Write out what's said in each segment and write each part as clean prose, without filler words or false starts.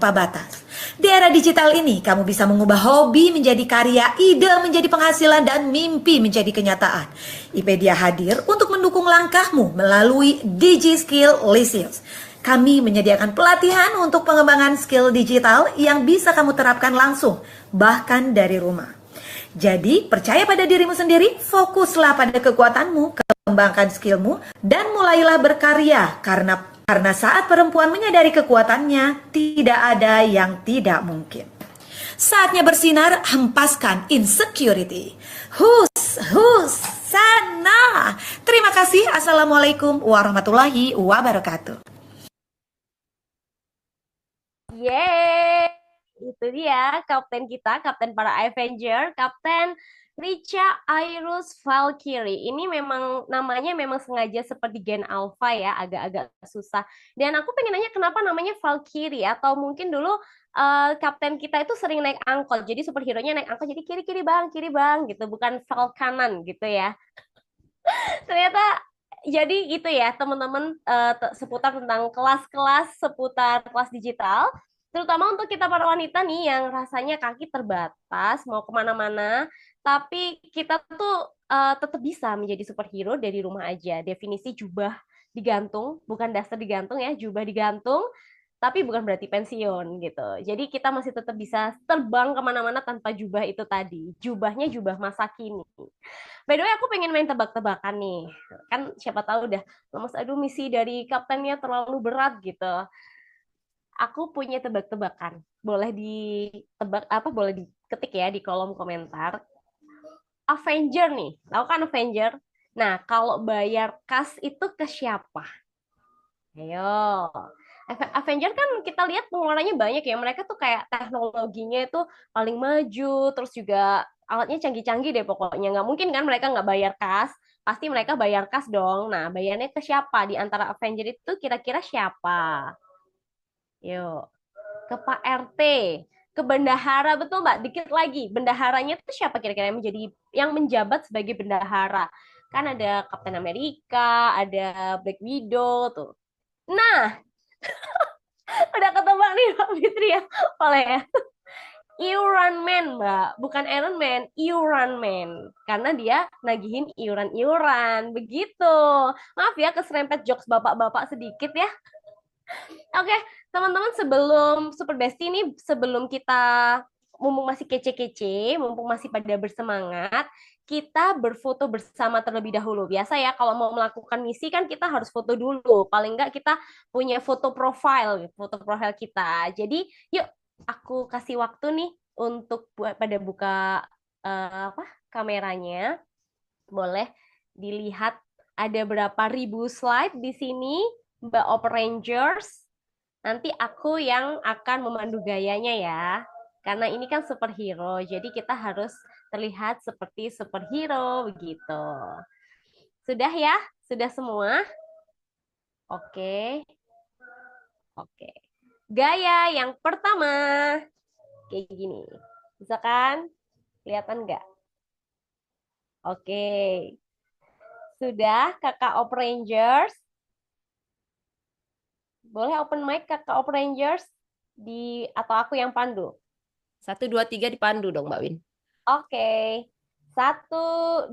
tanpa batas. Di era digital ini, kamu bisa mengubah hobi menjadi karya, ide menjadi penghasilan, dan mimpi menjadi kenyataan. IPedia hadir untuk mendukung langkahmu melalui DigiSkill Lyceus. Kami menyediakan pelatihan untuk pengembangan skill digital yang bisa kamu terapkan langsung, bahkan dari rumah. Jadi, percaya pada dirimu sendiri, fokuslah pada kekuatanmu, kembangkan skillmu, dan mulailah berkarya karena saat perempuan menyadari kekuatannya, tidak ada yang tidak mungkin. Saatnya bersinar, hempaskan insecurity. Sana. Terima kasih. Assalamualaikum warahmatullahi wabarakatuh. Yeay, itu dia kapten kita, kapten para Avenger, Kapten Richa Airus Valkyrie. Ini memang namanya memang sengaja seperti Gen Alpha ya, agak-agak susah. Dan aku pengen nanya kenapa namanya Valkyrie atau mungkin dulu kapten kita itu sering naik angkot. Jadi superhero-nya naik angkot jadi kiri bang gitu, bukan Val kanan gitu ya. Ternyata jadi gitu ya teman-teman seputar tentang kelas-kelas seputar kelas digital terutama untuk kita para wanita nih yang rasanya kaki terbatas mau kemana-mana tapi kita tuh tetap bisa menjadi superhero dari rumah aja. Definisi jubah digantung bukan daster digantung ya, jubah digantung tapi bukan berarti pensiun gitu. Jadi kita masih tetap bisa terbang kemana-mana tanpa jubah itu tadi. Jubahnya jubah masa kini. By the way, aku pengen main tebak-tebakan nih. Kan siapa tahu udah lemes, aduh misi dari kaptennya terlalu berat gitu. Aku punya tebak-tebakan. Boleh ditebak apa boleh diketik ya di kolom komentar. Avenger nih. Tahu kan Avenger? Nah, kalau bayar kas itu ke siapa? Ayo. Avenger kan kita lihat pengeluarannya banyak ya. Mereka tuh kayak teknologinya itu paling maju, terus juga alatnya canggih-canggih deh pokoknya. Nggak mungkin kan mereka nggak bayar kas. Pasti mereka bayar kas dong. Nah, bayarnya ke siapa? Di antara Avenger itu kira-kira siapa? Yuk, ke Pak RT, ke bendahara, betul Mbak? Dikit lagi. Bendaharanya itu siapa kira-kira yang menjabat sebagai bendahara? Kan ada Kapten Amerika, ada Black Widow tuh. Nah, udah ketebak nih Mbak Fitri ya. Boleh ya. Iron Man, Mbak. Bukan Iron Man, Iron Man. Karena dia nagihin iuran-iuran. Begitu. Maaf ya keserempet jokes bapak-bapak sedikit ya. Oke, teman-teman sebelum Super Bestie ini, sebelum kita mumpung masih kece-kece, mumpung masih pada bersemangat, kita berfoto bersama terlebih dahulu. Biasa ya, kalau mau melakukan misi kan kita harus foto dulu. Paling enggak kita punya foto profil kita. Jadi, yuk aku kasih waktu nih untuk pada buka apa kameranya. Boleh dilihat ada berapa ribu slide di sini, Mbak Opera Rangers. Nanti aku yang akan memandu gayanya ya. Karena ini kan superhero, jadi kita harus terlihat seperti superhero begitu. Sudah ya? Sudah semua? Oke. Oke. Gaya yang pertama. Kayak gini. Bisa kan? Kelihatan nggak? Oke. Sudah, kakak Op Rangers. Boleh open mic kakak Op Rangers atau aku yang pandu? 1, 2, 3 dipandu dong, Mbak Win. Oke. 1, 2,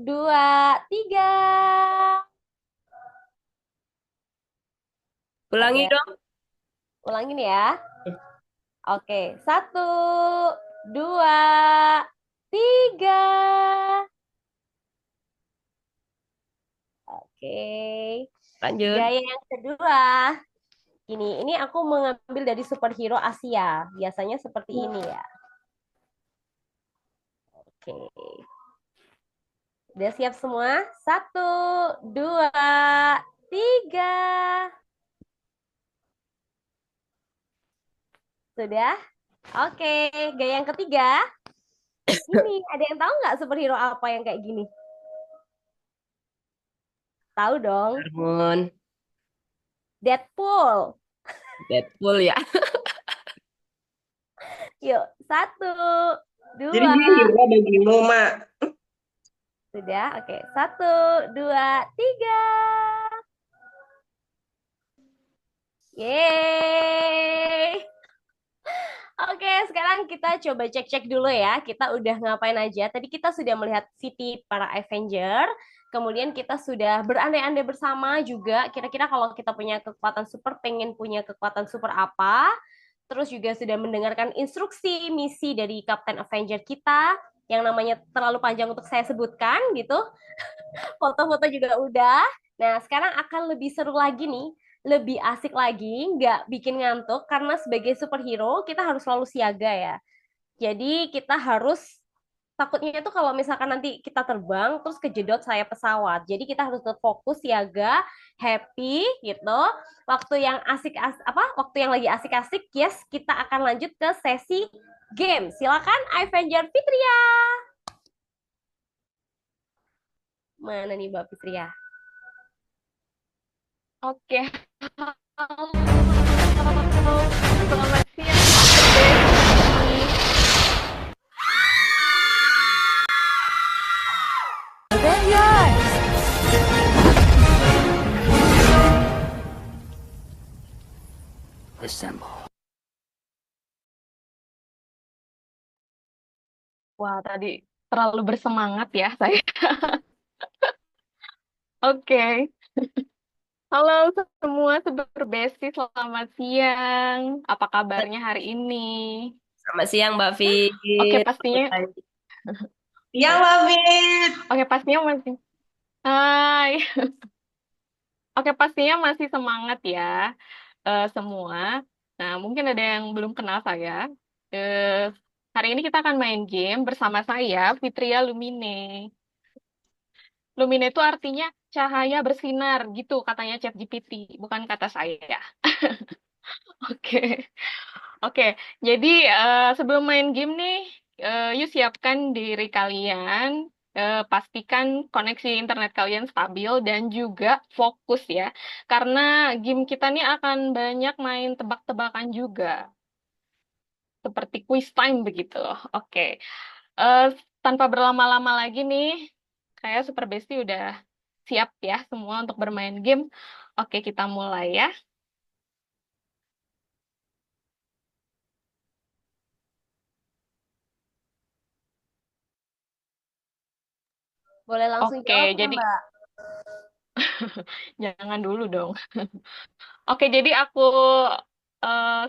3. Ulangi Oke, dong. ulangin ya. Oke, 1, 2, 3. Oke. Lanjut. Gaya yang kedua. Ini aku mengambil dari superhero Asia. Biasanya seperti ini ya. Oke. Udah siap semua? 1, 2, 3. Sudah? Oke, gaya yang ketiga. Ini, ada yang tahu nggak superhero apa yang kayak gini? Tahu dong, Harmon. Deadpool. Deadpool ya. Yuk, 1, Jadi 2. gini, bagimu, Mak. Sudah, oke. 1, 2, 3. Yeay. Oke, sekarang kita coba cek-cek dulu ya. Kita udah ngapain aja? Tadi kita sudah melihat VT para Avenger. Kemudian kita sudah berandai-andai bersama juga. Kira-kira kalau kita punya kekuatan super, pengen punya kekuatan super apa? Terus juga sudah mendengarkan instruksi misi dari Kapten Avenger kita yang namanya terlalu panjang untuk saya sebutkan gitu. Foto-foto juga udah. Nah, sekarang akan lebih seru lagi nih, lebih asik lagi, nggak bikin ngantuk karena sebagai superhero kita harus selalu siaga ya. Jadi kita harus takutnya itu kalau misalkan nanti kita terbang terus kejedot sayap pesawat. Jadi kita harus tetap fokus siaga, happy gitu. Waktu yang lagi asik-asik, yes, kita akan lanjut ke sesi game. Silakan Avenger Fitria. Mana nih Mbak Fitria? Oke, halo. Selamat siang, Desi. Wah, tadi terlalu bersemangat ya saya. Oke, halo semua Super Besti, selamat siang. Apa kabarnya hari ini? Selamat siang, Mbak Oke, Fit. pastinya, Iya, Mbak Fit. oke pastinya masih. Hai, oke pastinya masih semangat ya semua. Nah, mungkin ada yang belum kenal saya. Eh, Hari ini kita akan main game bersama saya, Fitria Lumine. Lumine itu artinya cahaya bersinar, gitu katanya ChatGPT, bukan kata saya. Oke, oke. Jadi sebelum main game nih, yuk siapkan diri kalian, pastikan koneksi internet kalian stabil dan juga fokus ya, karena game kita nih akan banyak main tebak-tebakan juga, seperti quiz time begitu. Oke, eh, tanpa berlama-lama lagi nih, kayak Super Besti udah siap ya semua untuk bermain game. Oke, kita mulai ya. Boleh langsung Oke, jawab nggak jadi Mbak? jangan dulu dong. Oke, jadi aku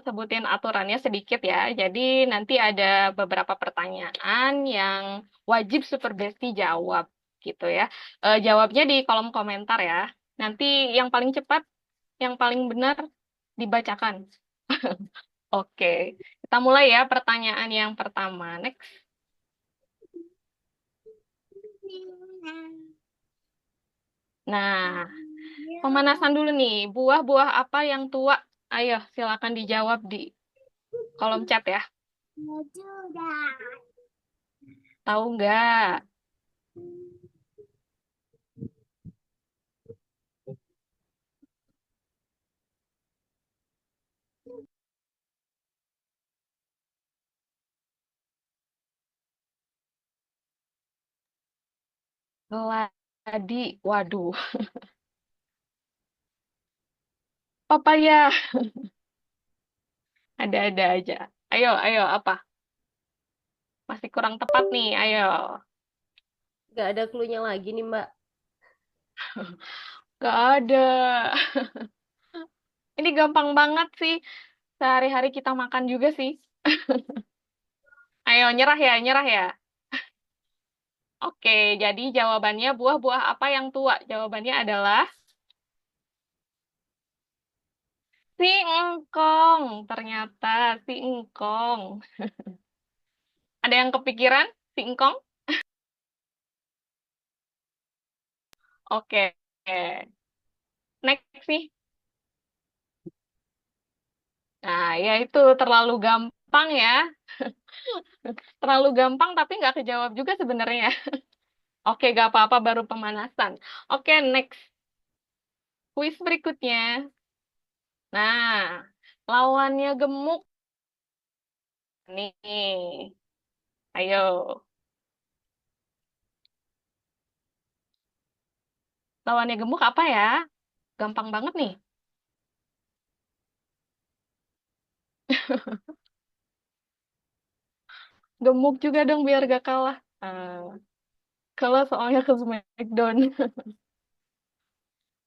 sebutin aturannya sedikit ya. Jadi nanti ada beberapa pertanyaan yang wajib Super Besti jawab gitu ya. Jawabnya di kolom komentar ya. Nanti yang paling cepat, yang paling benar dibacakan. Oke, kita mulai ya pertanyaan yang pertama. Next. Nah, pemanasan dulu nih. Buah-buah apa yang tua? Ayo, silakan dijawab di kolom chat ya. Tahu nggak? Gladi. Waduh, papaya. Ada-ada aja. Ayo, ayo, apa? Masih kurang tepat nih, ayo. Nggak ada clue-nya lagi nih Mbak. Gak ada. Ini gampang banget sih. Sehari-hari kita makan juga sih. Ayo, nyerah ya, nyerah ya. Oke, jadi jawabannya buah-buah apa yang tua? Jawabannya adalah singkong. Ternyata singkong. Ada yang kepikiran singkong? Oke. Next sih. Nah, ya itu terlalu gampang ya. Terlalu gampang tapi nggak kejawab juga sebenarnya. Oke, nggak apa-apa baru pemanasan. Oke, next. Kuis berikutnya. Nah, lawannya gemuk nih. Ayo. Lawannya gemuk apa ya? Gampang banget nih. Gemuk juga dong biar gak kalah. Kalau soalnya ke Smackdown.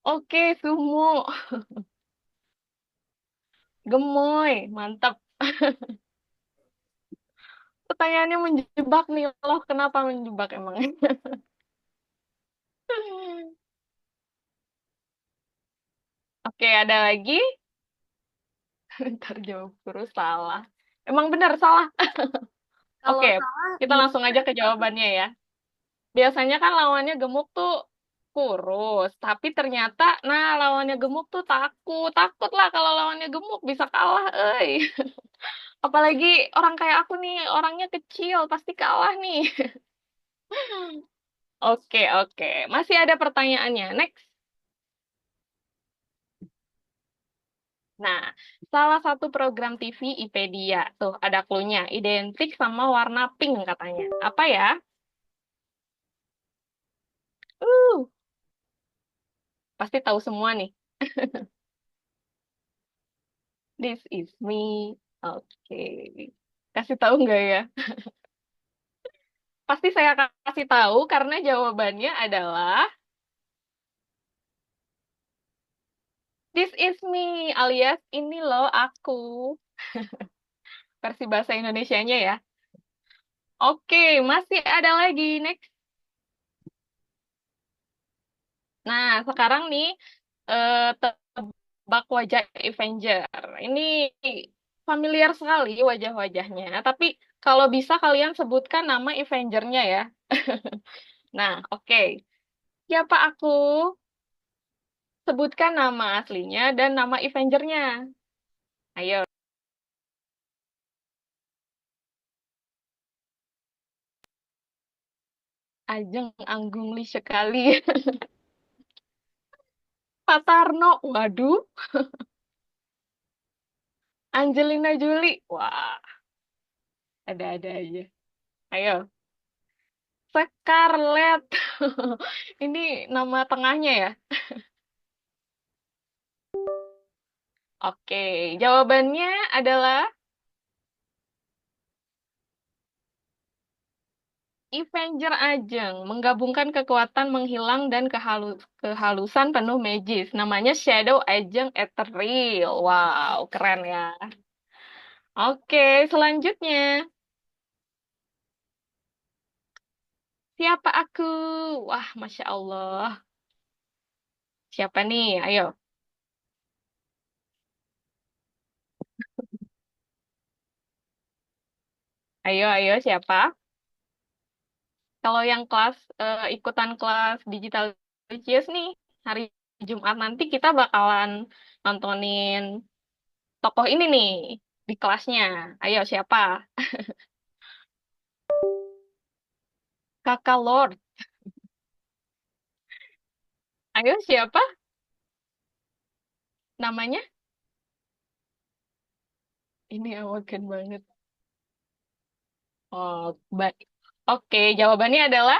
Oke, sumo. Gemoy. Mantap. Pertanyaannya menjebak nih loh. Kenapa menjebak emang? Oke, ada lagi. Ntar jawab terus salah. Emang benar salah. Kalau Oke, salah kita langsung aja ke jawabannya ya. Biasanya kan lawannya gemuk tuh kurus, tapi ternyata, nah lawannya gemuk tuh takut. Takut lah kalau lawannya gemuk bisa kalah, Apalagi orang kayak aku nih, orangnya kecil, pasti kalah nih. Oke, oke. Masih ada pertanyaannya. Next. Nah, salah satu program TV IPedia, tuh ada clue-nya, identik sama warna pink katanya. Apa ya? Uh, Pasti tahu semua nih. This is me. Oke. Kasih tahu nggak ya? Pasti saya kasih tahu karena jawabannya adalah This is me alias ini loh aku. Versi bahasa Indonesianya ya. Oke, masih ada lagi. Next. Nah, sekarang nih tebak wajah Avenger. Ini familiar sekali wajah-wajahnya. Tapi kalau bisa kalian sebutkan nama Avengernya ya. Nah, oke. Siapa aku? Sebutkan nama aslinya dan nama Avengernya. Ayo. Ajeng Anggungli sekali. Pak Tarno. Waduh. Angelina Jolie. Wah, ada-ada aja. Ayo. Scarlett. Ini nama tengahnya ya. Oke, jawabannya adalah Avenger Ajeng, menggabungkan kekuatan menghilang dan kehalusan penuh magis. Namanya Shadow Ajeng Ethereal. Wow, keren ya. Oke, selanjutnya. Siapa aku? Wah, Masya Allah. Siapa nih? Ayo. Ayo, ayo, siapa? Kalau yang kelas, ikutan kelas Digital Licious nih, hari Jumat nanti kita bakalan nontonin tokoh ini nih di kelasnya. Ayo, siapa? Kakak Lord. Ayo, siapa namanya? Ini awaken banget. Oh, baik. Oke, jawabannya adalah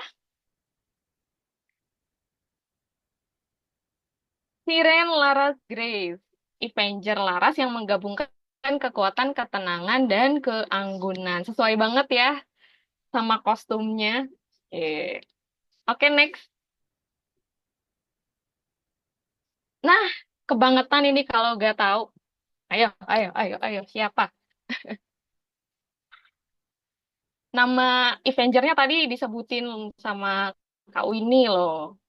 Siren Laras Grace. Avenger Laras yang menggabungkan kekuatan ketenangan dan keanggunan. Sesuai banget ya sama kostumnya. Eh. Oke, next. Nah, kebangetan ini kalau gak tahu. Ayo, ayo, ayo, ayo. Siapa? Nama Avengernya tadi disebutin sama Kak Winnie loh.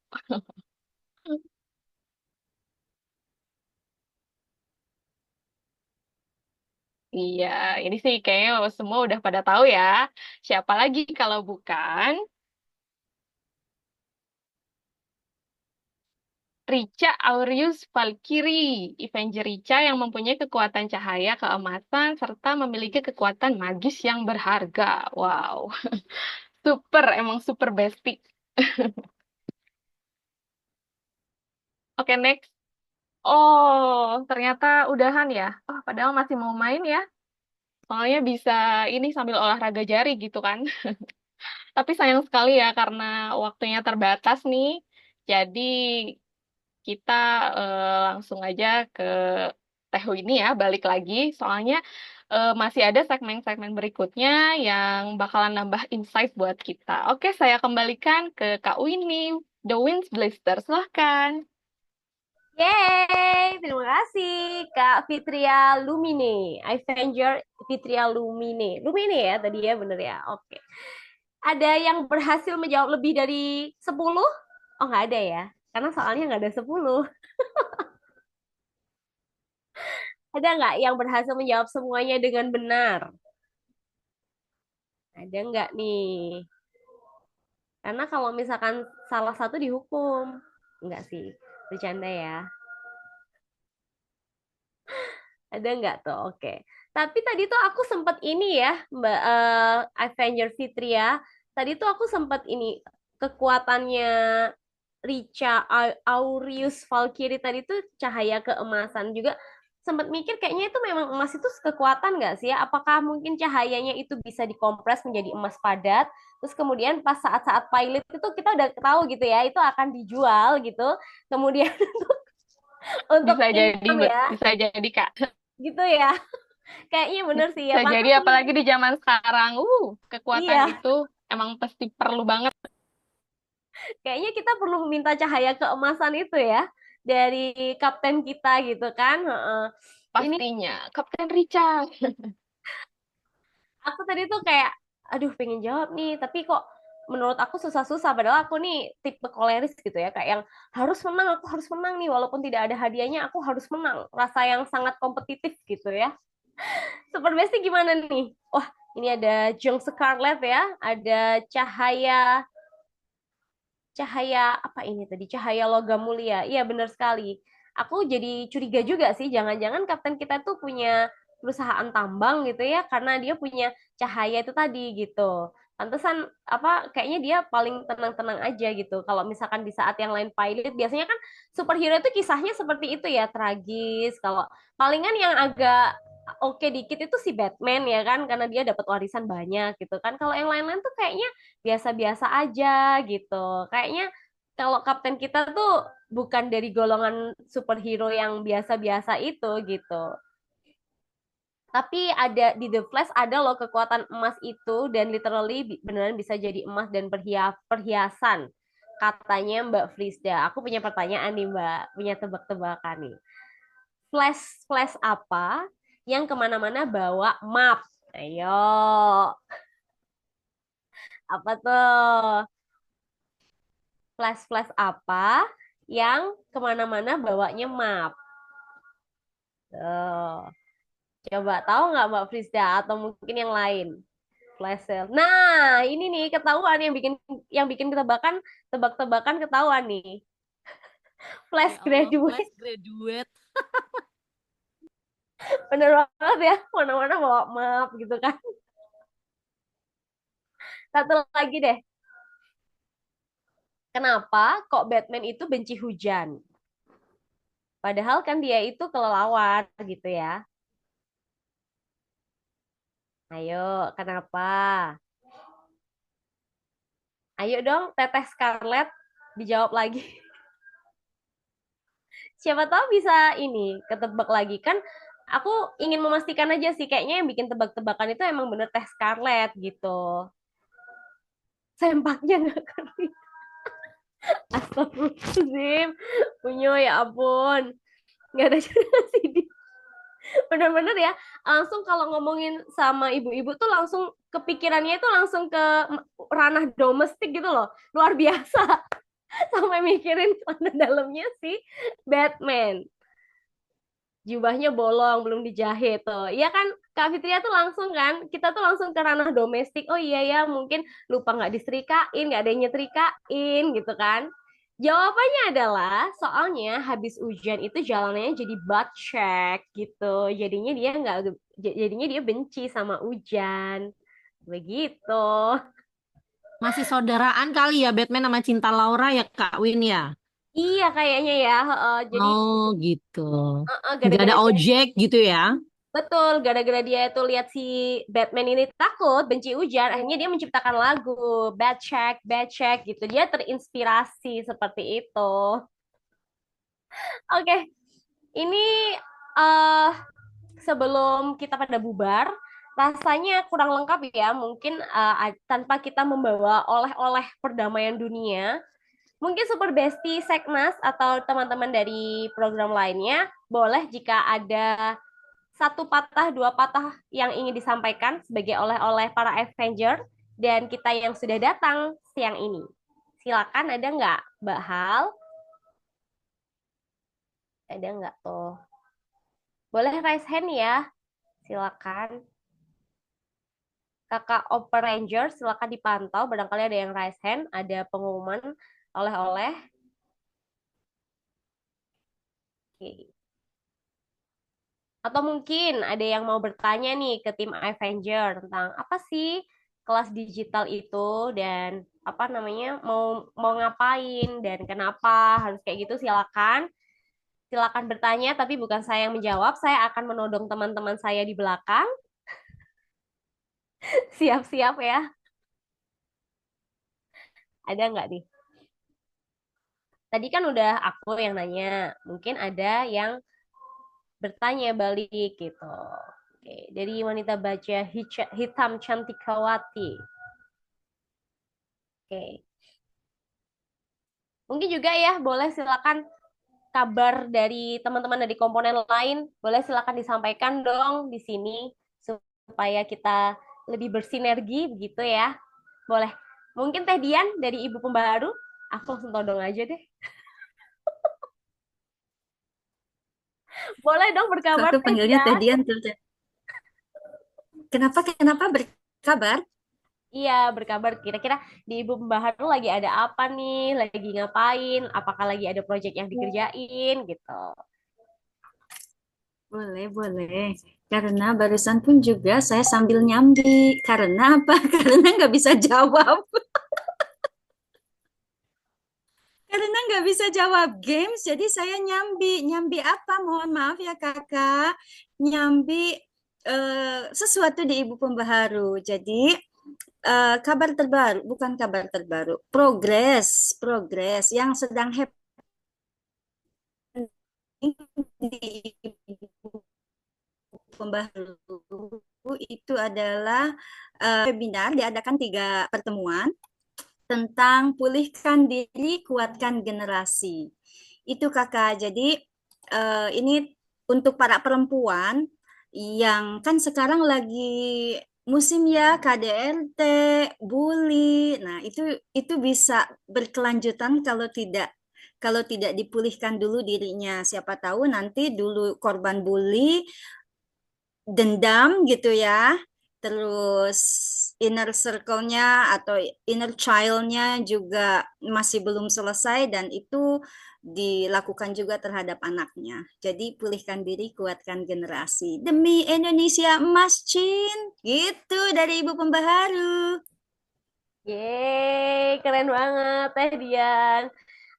Iya, ini sih kayaknya semua udah pada tahu ya. Siapa lagi kalau bukan Richa Aureus Valkyrie, Avenger Richa yang mempunyai kekuatan cahaya keemasan serta memiliki kekuatan magis yang berharga. Wow, super, emang super basic. Oke, next. Oh, ternyata udahan ya. Oh, padahal masih mau main ya. Soalnya bisa ini sambil olahraga jari gitu kan. Tapi sayang sekali ya karena waktunya terbatas nih. Jadi kita langsung aja ke Teh ini ya, balik lagi. Soalnya masih ada segmen-segmen berikutnya yang bakalan nambah insight buat kita. Oke, saya kembalikan ke Kak Winnie, The Winds Blister. Silahkan. Yeay, terima kasih Kak Fitria Lumine, Avenger Fitria Lumine. Lumine ya tadi ya, bener ya. Oke. Ada yang berhasil menjawab lebih dari 10? Oh, nggak ada ya. Karena soalnya nggak ada 10. Ada nggak yang berhasil menjawab semuanya dengan benar? Ada nggak nih? Karena kalau misalkan salah satu dihukum. Enggak sih, bercanda ya. Ada nggak tuh? Oke. Tapi tadi tuh aku sempat ini ya, Mbak Avenger Fitria. Tadi tuh aku sempat ini kekuatannya Richa Aureus Valkyrie tadi tuh cahaya keemasan juga sempat mikir kayaknya itu memang emas itu kekuatan nggak sih ya? Apakah mungkin cahayanya itu bisa dikompres menjadi emas padat? Terus kemudian pas saat-saat pilot itu kita udah tahu gitu ya, itu akan dijual gitu. Kemudian untuk Bisa jadi, income Mbak. ya, Bisa jadi, Kak. gitu ya. Kayaknya bener sih ya. Bisa jadi, Pantas apalagi di zaman sekarang. Kekuatan iya, itu emang pasti perlu banget kayaknya kita perlu meminta cahaya keemasan itu ya dari kapten kita gitu kan. Heeh. Ini pastinya. Kapten Richard. aku tadi tuh kayak, aduh pengen jawab nih, tapi kok menurut aku susah-susah. Padahal aku nih tipe koleris gitu ya, kayak yang harus menang, aku harus menang nih, walaupun tidak ada hadiahnya, aku harus menang. Rasa yang sangat kompetitif gitu ya. Super Besti gimana nih? Wah, ini ada Jung Scarlet ya, ada cahaya cahaya apa ini tadi? Cahaya logam mulia. Iya benar sekali. Aku jadi curiga juga sih, jangan-jangan kapten kita tuh punya perusahaan tambang gitu ya, karena dia punya cahaya itu tadi gitu. Pantesan apa kayaknya dia paling tenang-tenang aja gitu. Kalau misalkan di saat yang lain pilot, biasanya kan superhero itu kisahnya seperti itu ya, tragis. Kalau palingan yang agak oke dikit itu si Batman ya kan, karena dia dapat warisan banyak gitu kan. Kalau yang lain-lain tuh kayaknya biasa-biasa aja gitu. Kayaknya kalau kapten kita tuh bukan dari golongan superhero yang biasa-biasa itu gitu. Tapi ada di The Flash ada loh kekuatan emas itu dan literally beneran bisa jadi emas dan perhiasan. Katanya Mbak Frisda. Aku punya pertanyaan nih Mbak, punya tebak-tebakan nih. Flash Flash apa yang kemana-mana bawa map? Ayo, apa tuh? Flash-flash apa yang kemana-mana bawanya map? Tuh. Coba tahu nggak Mbak Frisda atau mungkin yang lain? Flash sale. Nah, ini nih ketahuan yang bikin tebak-tebakan ketahuan nih. Flash Ya Allah, graduate. Flash graduate. Bener banget ya. Mana-mana bawa map gitu kan. Satu lagi deh. Kenapa kok Batman itu benci hujan? Padahal kan dia itu kelelawar gitu ya. Ayo, kenapa? Ayo dong, Teteh Scarlett, dijawab lagi. Siapa tahu bisa ini, ketebak lagi. Kan aku ingin memastikan aja sih, kayaknya yang bikin tebak-tebakan itu emang bener Teh Scarlett gitu. Sempaknya nggak kali. Astagfirullahaladzim. Punyo ya ampun. Nggak ada cerita sih. Bener-bener ya, langsung kalau ngomongin sama ibu-ibu tuh langsung kepikirannya itu langsung ke ranah domestik gitu loh. Luar biasa. Sampai mikirin celana dalamnya si Batman. Jubahnya bolong, belum dijahit tuh. Iya kan, Kak Fitria tuh langsung kan, kita tuh langsung ke ranah domestik. Oh iya ya, mungkin lupa nggak disetrikain, nggak ada yang nyetrikain gitu kan. Jawabannya adalah soalnya habis ujian itu jalanannya jadi butt check gitu. Jadinya dia nggak, jadinya dia benci sama hujan. Begitu. Masih saudaraan kali ya Batman sama Cinta Laura ya Kak Win ya? Iya kayaknya ya. Heeh. Jadi Oh gitu. Nggak gara-gara ada dia ojek gitu ya? betul, gara-gara dia itu lihat si Batman ini takut, benci hujan, akhirnya dia menciptakan lagu Bad Check gitu. Dia terinspirasi seperti itu. Oke, ini eh sebelum kita pada bubar, rasanya kurang lengkap ya. Mungkin tanpa kita membawa oleh-oleh perdamaian dunia. Mungkin Super Bestie Seknas atau teman-teman dari program lainnya, boleh jika ada satu patah, dua patah yang ingin disampaikan sebagai oleh-oleh para Avenger dan kita yang sudah datang siang ini. Silakan, ada nggak, Mbak Hal? Ada nggak tuh? Boleh raise hand ya, silakan. Kakak Oper Ranger, silakan dipantau. Barangkali ada yang raise hand, ada pengumuman oleh-oleh. Oke. Atau mungkin ada yang mau bertanya nih ke tim Avenger tentang apa sih kelas digital itu dan apa namanya mau mau ngapain dan kenapa harus kayak gitu, silakan. Silakan bertanya tapi bukan saya yang menjawab, saya akan menodong teman-teman saya di belakang. Siap-siap ya. Ada nggak nih? Tadi kan udah aku yang nanya, mungkin ada yang bertanya balik gitu. Oke, dari wanita baja hitam cantikawati. Oke. Mungkin juga ya, boleh silakan kabar dari teman-teman dari komponen lain, boleh silakan disampaikan dong di sini supaya kita lebih bersinergi begitu ya. Boleh. Mungkin Teh Dian dari Ibu Pembaharu, aku langsung todong aja deh. Boleh dong Kok berkabar aku Teh panggilnya Teh Dian. Dian tuh. Teh. Kenapa berkabar? Iya, berkabar kira-kira di Ibu Pembaharu lagi ada apa nih, lagi ngapain, apakah lagi ada proyek yang dikerjain gitu. Boleh. Karena barusan pun juga saya sambil nyambi. Karena apa? Karena nggak bisa jawab. Karena nggak bisa jawab games, jadi saya nyambi. Nyambi apa? Mohon maaf ya kakak. Nyambi sesuatu di Ibu Pembaharu. Jadi kabar terbaru, bukan kabar terbaru. Progres yang sedang happening di Ibu Pembaharu itu adalah webinar, diadakan 3 pertemuan tentang pulihkan diri, kuatkan generasi. Itu kakak. Jadi ini untuk para perempuan yang kan sekarang lagi musim ya KDRT, bully. Nah, itu bisa berkelanjutan kalau tidak dipulihkan dulu dirinya. Siapa tahu nanti dulu korban bully, dendam gitu ya. Terus inner circle-nya atau inner child-nya juga masih belum selesai dan itu dilakukan juga terhadap anaknya. Jadi pulihkan diri, kuatkan generasi. Demi Indonesia Emas, Cin. Gitu dari Ibu Pembaharu. Yeay, keren banget Teh Dian.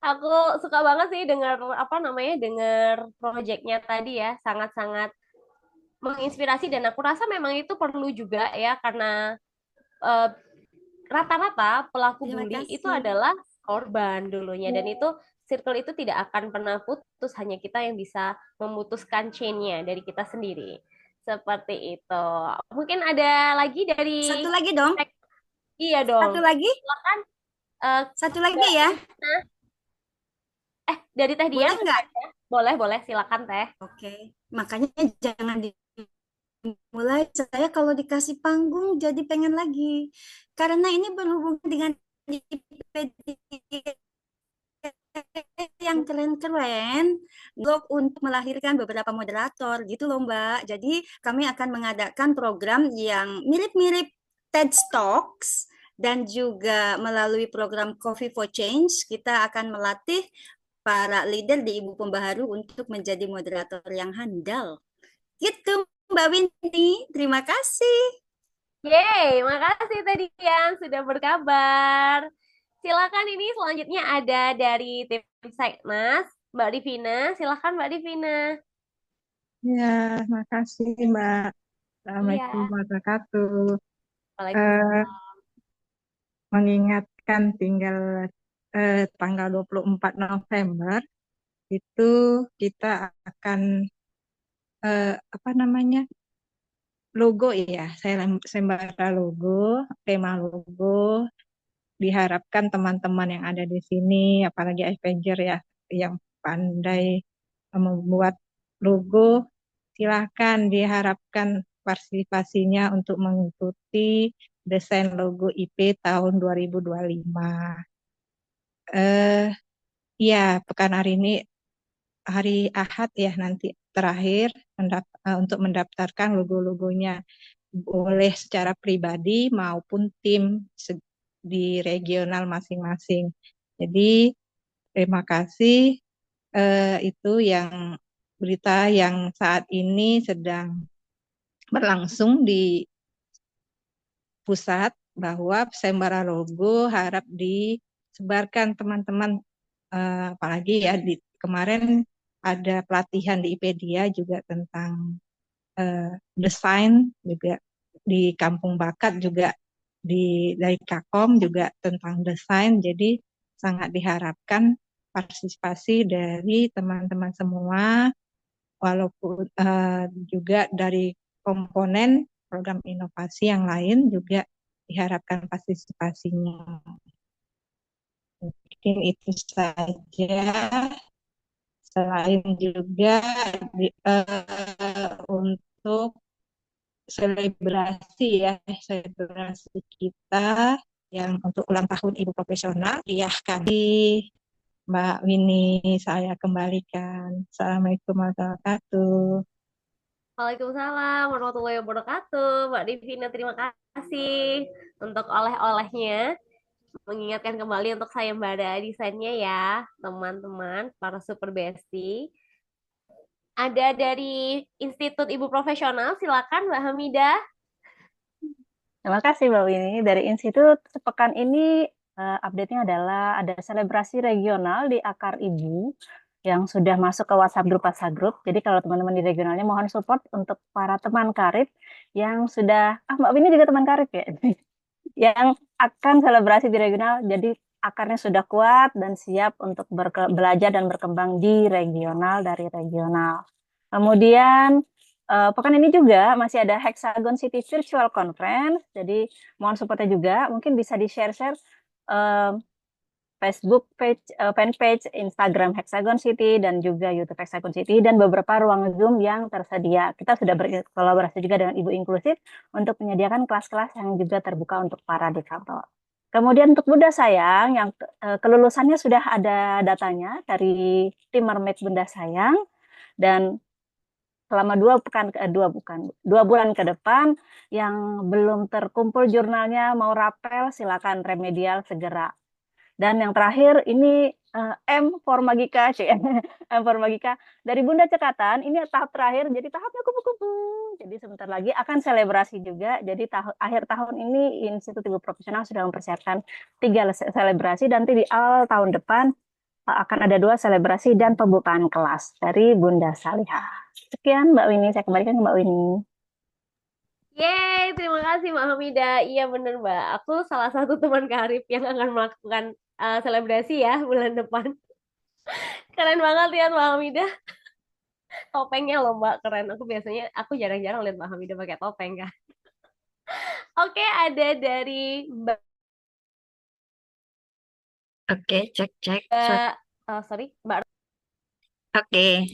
Aku suka banget sih dengar apa namanya, dengar proyeknya tadi ya, sangat-sangat menginspirasi dan aku rasa memang itu perlu juga ya karena eh, rata-rata pelaku Terima bully itu kasih. adalah korban dulunya dan itu circle itu tidak akan pernah putus, hanya kita yang bisa memutuskan chain-nya dari kita sendiri. Seperti itu. Mungkin ada lagi dari Satu lagi dong. iya dong. Satu lagi. Silakan eh, Satu lagi ya. dari Teh Dian Boleh nggak? boleh silakan Teh. Oke. Makanya jangan dimulai. Saya kalau dikasih panggung jadi pengen lagi. Karena ini berhubungan dengan yang keren-keren blog untuk melahirkan beberapa moderator gitu loh Mbak. Jadi kami akan mengadakan program yang mirip-mirip TED Talks dan juga melalui program Coffee for Change kita akan melatih para leader di Ibu Pembaharu untuk menjadi moderator yang handal. Gitu Mbak Winnie, terima kasih. Yeay, makasih tadi Dian sudah berkabar. Silakan, ini selanjutnya ada dari tim Seknas, Mbak Divina. Silakan Mbak Divina. Ya, makasih Mbak. Iya, Assalamualaikum warahmatullahi wabarakatuh. Eh, Waalaikumsalam. mengingatkan tinggal tanggal 24 November itu kita akan apa namanya, logo ya, sayembara logo, tema logo. Diharapkan teman-teman yang ada di sini, apalagi Avenger ya, yang pandai membuat logo, silahkan diharapkan partisipasinya untuk mengikuti desain logo IP tahun 2025. Ya, pekan hari ini hari Ahad ya nanti terakhir untuk mendaftarkan logo-logonya. Boleh secara pribadi maupun tim di regional masing-masing. Jadi terima kasih. Itu yang berita yang saat ini sedang berlangsung di pusat, bahwa sayembara logo harap disebarkan teman-teman, apalagi ya kemarin ada pelatihan di IPedia juga tentang desain, juga di Kampung Bakat juga dari Kakom juga tentang desain. Jadi sangat diharapkan partisipasi dari teman-teman semua, walaupun juga dari komponen program inovasi yang lain juga diharapkan partisipasinya. Mungkin itu saja. Selain juga untuk selebrasi kita yang untuk ulang tahun Ibu Profesional, ya kali Mbak Winnie saya kembalikan. Assalamualaikum warahmatullahi wabarakatuh. Waalaikumsalam warahmatullahi wabarakatuh. Mbak Divina, terima kasih untuk oleh-olehnya. Mengingatkan kembali untuk sayembara desainnya ya, teman-teman, para super bestie. Ada dari Institut Ibu Profesional, silakan Mbak Hamidah. Terima kasih Mbak Winnie. Dari Institut, sepekan ini update-nya adalah ada selebrasi regional di Akar Ibu yang sudah masuk ke WhatsApp grup. Jadi kalau teman-teman di regionalnya mohon support untuk para teman karib yang sudah, Mbak Winnie juga teman karib ya, yang akan selebrasi di regional. Jadi akarnya sudah kuat dan siap untuk belajar dan berkembang di regional, dari regional. Kemudian pekan ini juga masih ada Hexagon City Virtual Conference, jadi mohon supportnya juga, mungkin bisa di-share-share Facebook page, fanpage, Instagram Hexagon City, dan juga YouTube Hexagon City, dan beberapa ruang Zoom yang tersedia. Kita sudah berkolaborasi juga dengan Ibu Inklusif untuk menyediakan kelas-kelas yang juga terbuka untuk para difabel. Kemudian untuk Bunda Sayang, yang kelulusannya sudah ada datanya dari tim Mermaid Bunda Sayang, dan selama 2 bulan ke depan yang belum terkumpul jurnalnya mau rapel, silakan remedial segera. Dan yang terakhir ini M for Magika, M for Magika dari Bunda Cekatan, ini tahap terakhir, jadi tahapnya kupu-kupu. Jadi sebentar lagi akan selebrasi juga. Jadi akhir tahun ini Institut Ibu Profesional sudah mempersiapkan 3 selebrasi, dan nanti di awal tahun depan akan ada 2 selebrasi dan pembukaan kelas dari Bunda Salihah. Sekian Mbak Winnie, saya kembalikan ke Mbak Winnie. Yeay, terima kasih Mbak Hamidah. Iya bener Mbak, aku salah satu teman karib yang akan melakukan selebrasi ya bulan depan. Keren banget lihat Mbak Hamidah. Topengnya loh Mbak, keren. Aku jarang-jarang lihat Mbak Hamidah pakai topeng kan. Oke, ada dari Mbak. Oke, cek. Sorry, Mbak. Oke,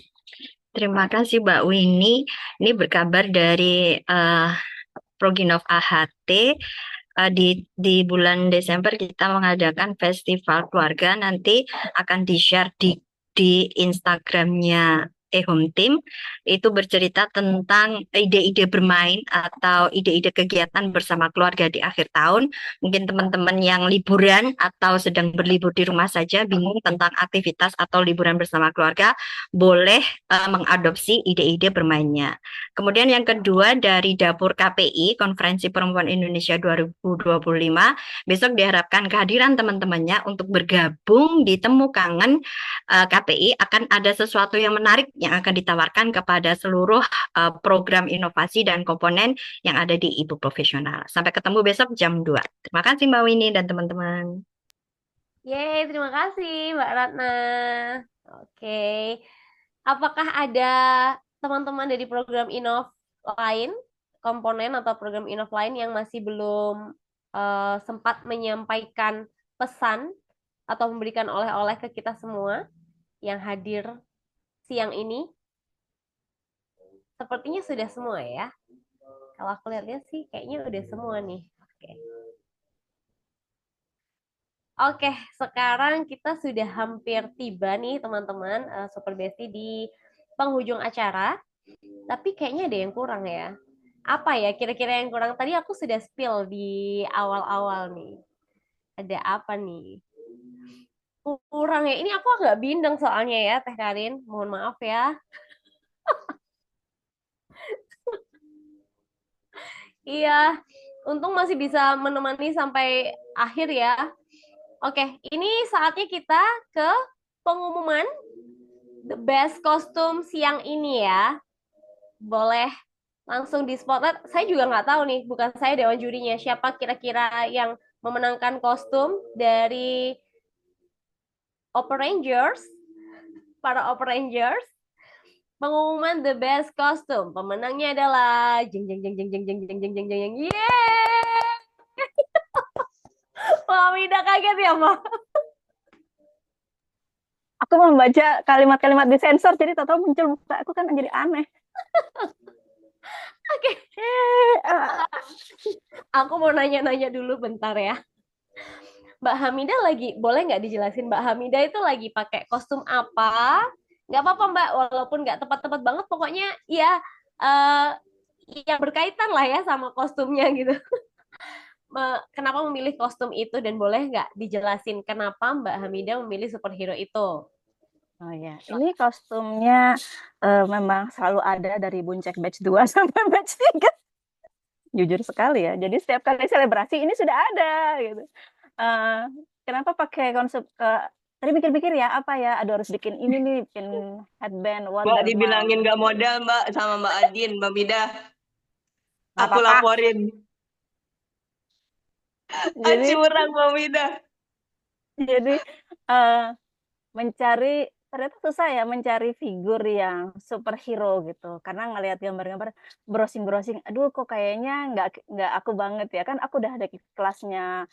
terima kasih Mbak Winnie. Ini berkabar dari Proginov AHT. Di bulan Desember kita mengadakan festival keluarga, nanti akan di-share di Instagramnya Home Team. Itu bercerita tentang ide-ide bermain atau ide-ide kegiatan bersama keluarga di akhir tahun. Mungkin teman-teman yang liburan atau sedang berlibur di rumah saja, bingung tentang aktivitas atau liburan bersama keluarga, boleh mengadopsi ide-ide bermainnya. Kemudian yang kedua dari Dapur KPI, Konferensi Perempuan Indonesia 2025, besok diharapkan kehadiran teman-temannya untuk bergabung di Temu Kangen KPI. Akan ada sesuatu yang menarik yang akan ditawarkan kepada seluruh program inovasi dan komponen yang ada di Ibu Profesional. Sampai ketemu besok jam 2. Terima kasih Mbak Winnie dan teman-teman. Yeay, terima kasih Mbak Ratna. Oke. Apakah ada teman-teman dari program Innov lain, komponen atau program Innov lain yang masih belum sempat menyampaikan pesan atau memberikan oleh-oleh ke kita semua yang hadir siang ini? Sepertinya sudah semua ya. Kalau aku lihat-lihat sih kayaknya udah semua nih. Oke. Oke, sekarang kita sudah hampir tiba nih teman-teman, Super Besti di penghujung acara. Tapi kayaknya ada yang kurang ya. Apa ya kira-kira yang kurang? Tadi aku sudah spill di awal-awal nih. Ada apa nih? Kurang ya. Ini aku agak bindeng soalnya ya, Teh Karin. Mohon maaf ya. Iya, untung masih bisa menemani sampai akhir ya. Oke, ini saatnya kita ke pengumuman the best costume siang ini ya. Boleh langsung di spotlight. Saya juga nggak tahu nih, bukan saya dewan jurinya. Siapa kira-kira yang memenangkan kostum dari Opera Rangers, para Opera Rangers. Pengumuman the best costume. Pemenangnya adalah jeng jeng jeng jeng jeng jeng jeng jeng jeng jeng. Yeay! Wah, Mida kaget ya, Ma? Aku membaca kalimat-kalimat di sensor, jadi total muncul muka aku kan jadi aneh. Oke. Aku mau nanya-nanya dulu bentar ya. Mbak Hamida lagi, boleh nggak dijelasin Mbak Hamida itu lagi pakai kostum apa? Nggak apa-apa Mbak, walaupun nggak tepat-tepat banget, pokoknya ya eh, yang berkaitan lah ya sama kostumnya gitu. Kenapa memilih kostum itu dan boleh nggak dijelasin kenapa Mbak Hamida memilih superhero itu? Oh ya, ini kostumnya memang selalu ada dari Buncek batch 2 sampai batch 3. Jujur sekali ya. Jadi setiap kali selebrasi ini sudah ada gitu. Kenapa pakai konsep tadi mikir-mikir ya apa ya, aduh harus bikin ini nih, bikin headband Mbak Wonder dibilangin Mom. gak modal Mbak sama Mbak Adin, Mbak Mida. Nggak Aku apa-apa. laporin. Jadi Curang Mbak Mida. jadi mencari ternyata susah ya mencari figur yang superhero gitu karena ngelihat gambar-gambar browsing aduh kok kayaknya nggak aku banget ya kan aku udah ada kelasnya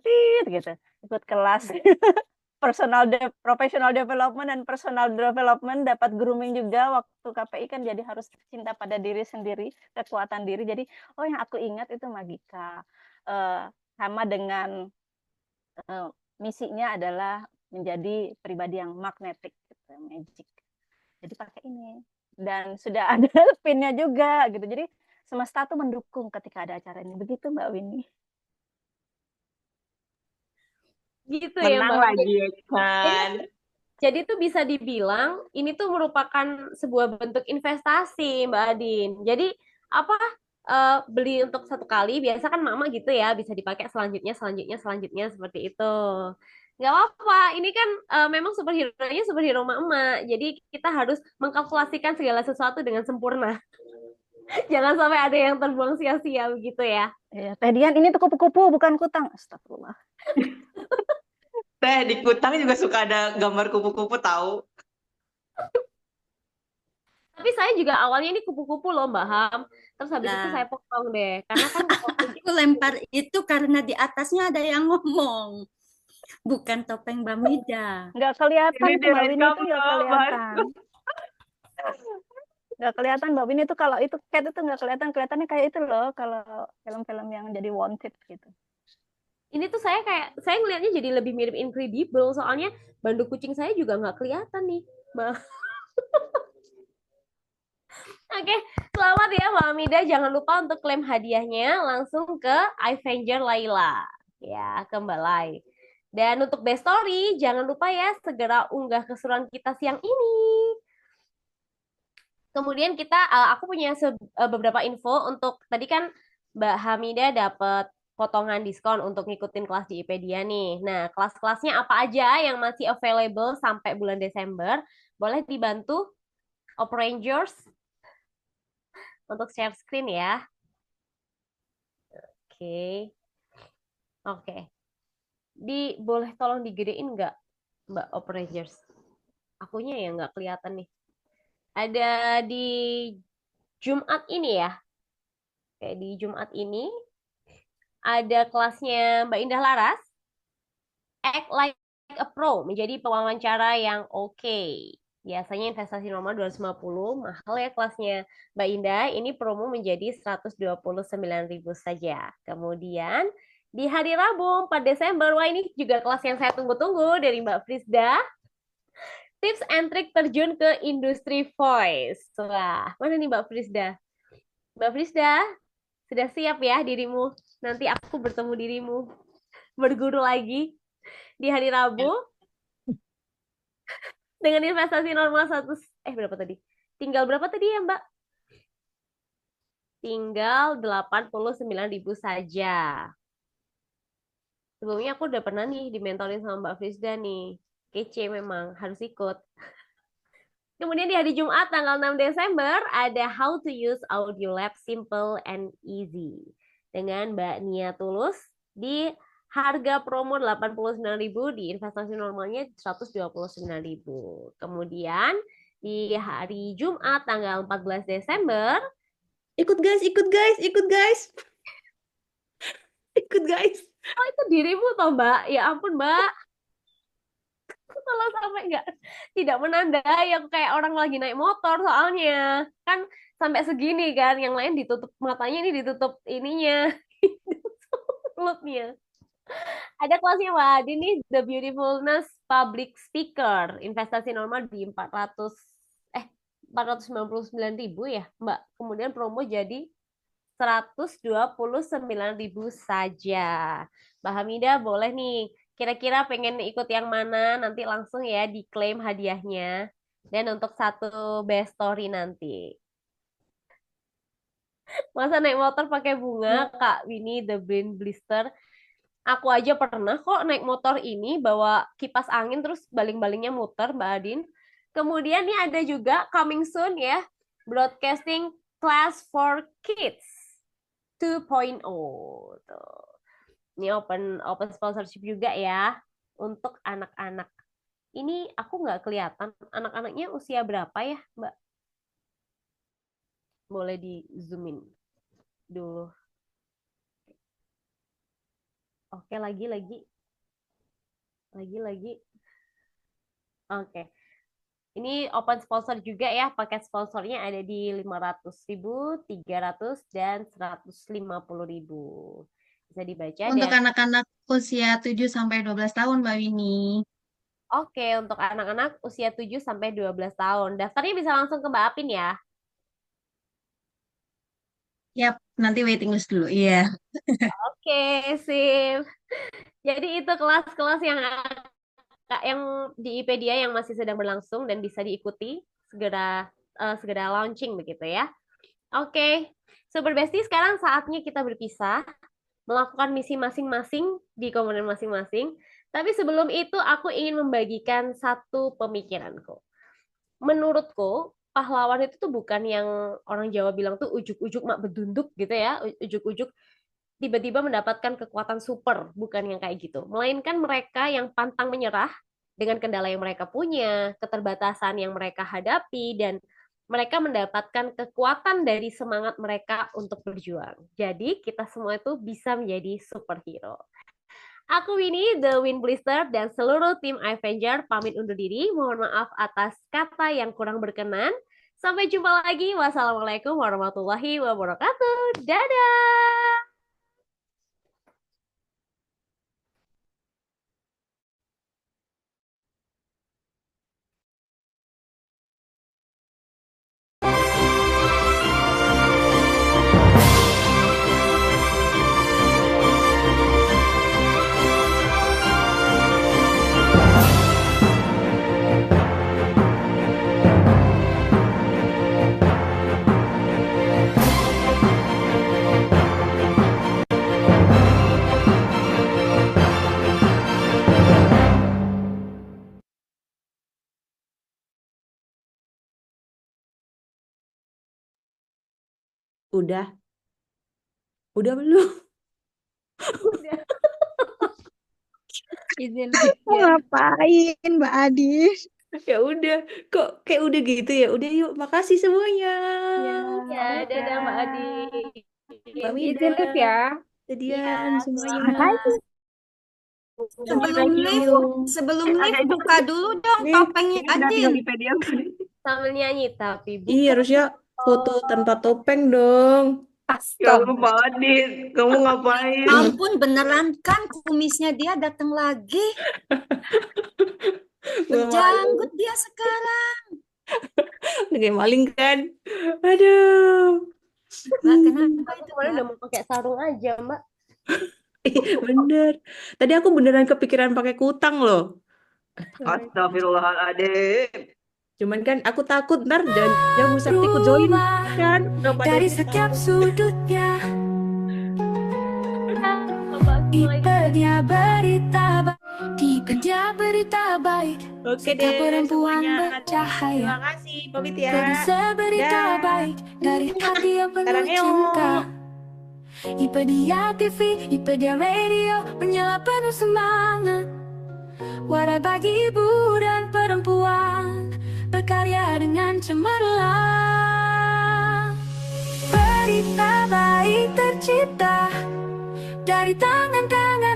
tit gitu ikut kelas professional development dan personal development dapat grooming juga waktu KPI kan jadi harus cinta pada diri sendiri kekuatan diri jadi oh yang aku ingat itu Magika sama dengan misinya adalah menjadi pribadi yang magnetik, gitu, magic. Jadi pakai ini. Dan sudah ada pinnya juga, gitu. Jadi semesta tuh mendukung ketika ada acara ini. Begitu Mbak Winnie. Gitu ya Menang Mbak. lagi ya kan. Jadi tuh bisa dibilang ini tuh merupakan sebuah bentuk investasi Mbak Adin. Jadi apa beli untuk satu kali biasa kan mama gitu ya bisa dipakai selanjutnya seperti itu. Nggak apa-apa, ini kan memang superhero-nya superhero mama. Jadi kita harus mengkalkulasikan segala sesuatu dengan sempurna. Jangan sampai ada yang terbuang sia-sia begitu ya. Ya, Teh Dian, ini tuh kupu-kupu bukan kutang. Astagfirullah. Teh di Kutang juga suka ada gambar kupu-kupu tahu. Tapi saya juga awalnya ini kupu-kupu loh Mbak Ham. Terus habis itu Nah, saya potong deh. Karena kan aku lempar itu karena di atasnya ada yang ngomong. Bukan topeng Bamida. Nggak kelihatan Ini tuh Mbak Winnie direkam itu nggak loh, kelihatan. Nggak kelihatan Mbak Winnie itu kalau itu cat itu nggak kelihatan. Kelihatannya kayak itu loh kalau film-film yang jadi wanted gitu. ini tuh saya ngelihatnya jadi lebih mirip Incredible soalnya banduk kucing saya juga nggak kelihatan nih, Mbak. Oke, selamat ya Mbak Amida. Jangan lupa untuk klaim hadiahnya langsung ke Avenger Laila. Ya, ke Mbak Lai. Dan untuk Best Story, jangan lupa ya segera unggah keseruan kita siang ini. Kemudian aku punya beberapa info untuk tadi kan Mbak Hamida dapat potongan diskon untuk ngikutin kelas di IPedia nih. Nah, kelas-kelasnya apa aja yang masih available sampai bulan Desember? Boleh dibantu Opera Rangers untuk share screen ya. Oke. Oke. Boleh tolong digedein nggak, Mbak Opera Rangers? Akunya ya nggak kelihatan nih. Ada di Jumat ini ya. Oke, di Jumat ini ada kelasnya Mbak Indah Laras, Act Like a Pro, menjadi pewawancara yang oke. Biasanya investasi normal 250, mahal ya kelasnya Mbak Indah. Ini promo menjadi 129.000 saja. Kemudian di hari Rabu 4 Desember, wah ini juga kelas yang saya tunggu-tunggu dari Mbak Frisda. Tips and trik terjun ke industri voice. Wah, mana nih Mbak Frisda? Mbak Frisda, sudah siap ya dirimu? Nanti aku bertemu dirimu, berguru lagi di hari Rabu dengan investasi normal berapa tadi? Tinggal berapa tadi ya Mbak? Tinggal 89.000 saja. Sebelumnya aku udah pernah nih dimentorin sama Mbak Frisda nih. Kece memang, harus ikut. Kemudian di hari Jumat tanggal 6 Desember ada How to Use Audio Lab Simple and Easy dengan Mbak Nia Tulus di harga promo 89.000, di investasi normalnya 129.000. Kemudian di hari Jumat tanggal 14 Desember Ikut guys, ikut guys, ikut guys. Ikut guys. oh itu dirimu toh Mbak, ya ampun Mbak, kalau sampai tidak menandai aku kayak orang lagi naik motor, soalnya kan sampai segini kan, yang lain ditutup matanya, ini ditutup ininya mulutnya. Ada kelasnya Mbak Adi nih, The Beautifulness Public Speaker, investasi normal di 499.000 ya Mbak, kemudian promo jadi 129.000 saja. Mbak Hamidah boleh nih, kira-kira pengen ikut yang mana, nanti langsung ya diklaim hadiahnya. Dan untuk satu best story nanti. Masa naik motor pakai bunga, Kak Winnie the Brain Blister. Aku aja pernah kok naik motor ini, bawa kipas angin terus baling-balingnya muter, Mbak Adin. Kemudian nih ada juga coming soon ya, broadcasting class for kids 2.0. Tuh. Ini open sponsorship juga ya untuk anak-anak. Ini aku nggak kelihatan anak-anaknya usia berapa ya, Mbak? Boleh di zoomin dulu. Oke, lagi. Oke. Ini open sponsor juga ya, paket sponsornya ada di 500.000, 300 dan 150.000. Bisa dibaca Untuk dan anak-anak usia 7 sampai 12 tahun, Mbak Winnie. oke, untuk anak-anak usia 7 sampai 12 tahun. Daftarnya bisa langsung ke Mbak Apin ya. Yap, nanti waiting list dulu. Iya. Oke, sip. Jadi itu kelas-kelas yang di IPedia yang masih sedang berlangsung dan bisa diikuti segera launching begitu ya. Oke, Super Bestie, sekarang saatnya kita berpisah, melakukan misi masing-masing di komunitas masing-masing. Tapi sebelum itu aku ingin membagikan satu pemikiranku. Menurutku, pahlawan itu tuh bukan yang orang Jawa bilang tuh ujuk-ujuk mak bedunduk gitu ya, ujuk-ujuk tiba-tiba mendapatkan kekuatan super, bukan yang kayak gitu. Melainkan mereka yang pantang menyerah dengan kendala yang mereka punya, keterbatasan yang mereka hadapi, dan mereka mendapatkan kekuatan dari semangat mereka untuk berjuang. Jadi kita semua itu bisa menjadi superhero. Aku Winnie, The Wind Blister, dan seluruh tim Avenger pamit undur diri. Mohon maaf atas kata yang kurang berkenan. Sampai jumpa lagi. Wassalamualaikum warahmatullahi wabarakatuh. Dadah! Udah belum? Izin. Mau ngapain, Mbak Adi? Ya udah, kok kayak udah gitu ya. Udah yuk, makasih semuanya. Ya, dadah Mbak Adin. Mbak Izin Mida, live ya. Jadian Iya, semuanya. makasih. Sebelum live buka dulu dong Nih, topengnya Ini udah Adin. tinggal dipedia. Sambil nyanyi, tapi Iya, harusnya foto tanpa topeng dong. Ya Allah, Mbak Adin, kamu ngapain? Ampun, beneran kan kumisnya dia datang lagi. Berjanggut dia sekarang. Kayak maling kan? Aduh. Mbak, kenapa itu, kemarin Mbak? udah mau pakai sarung aja, Mbak. Bener. Tadi aku beneran kepikiran pakai kutang loh. Astagfirullahaladzim. Cuman kan aku takut ntar dan jamu sakti ikut join kan. Udah pada Dari bisa. setiap sudutnya, Mbak, tipedia berita baik, tipedia berita baik. Oke Setiap deh perempuan semuanya. bercahaya, Terima kasih, pamit ya. produser berita Dah. baik dari hati yang penuh Sarangnya. cinta. Ipedia TV, Ipedia Radio, menyala penuh semangat. Warai bagi ibu dan perempuan, berkarya dengan cemerlang. Berita baik tercipta dari tangan-tangan